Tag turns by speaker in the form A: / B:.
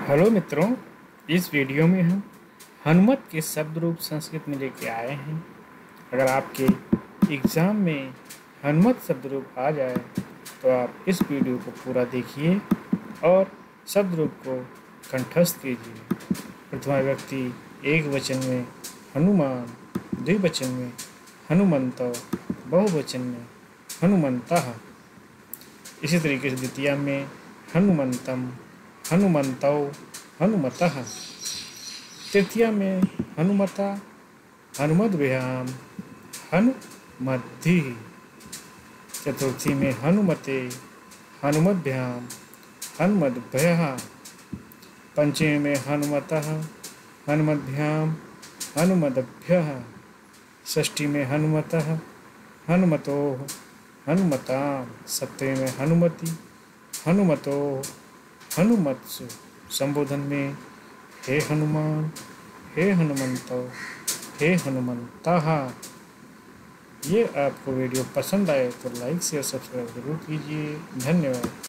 A: Hello मित्रों, इस video में हम हनुमत के शब्द रूप संस्कृत में लेके आए हैं। अगर आपके एग्ज़ाम में हनुमत शब्द रूप आ जाए तो आप इस वीडियो को पूरा देखिए और शब्द रूप को कंठस्थ कीजिए। प्रथमा व्यक्ति एक वचन में हनुमान, द्विवचन में हनुमंतो, बहुवचन में हनुमंतः। इसी तरीके से द्वितीया में हनुमंतम, हनुमंतौ, हनुमतः। तृतीया में हनुमता, हनुमद्भ्याम, हनुमद्भिः। चतुर्थी में हनुमते, हनुमद्भ्याम, हनुमद्भ्यः। पंचमी में हनुमतः, हनुमद्भ्याम, हनुमद्भ्यः। षष्ठी में हनुमतः, हनुमतोः, हनुमतां। सप्तमी में हनुमति, हनुमतोः, हनुमत्सु। संबोधन में हे हनुमान, हे हनुमंतो, हे हनुमंतः। ये आपको वीडियो पसंद आए तो लाइक शेयर सब्सक्राइब जरूर कीजिए। धन्यवाद।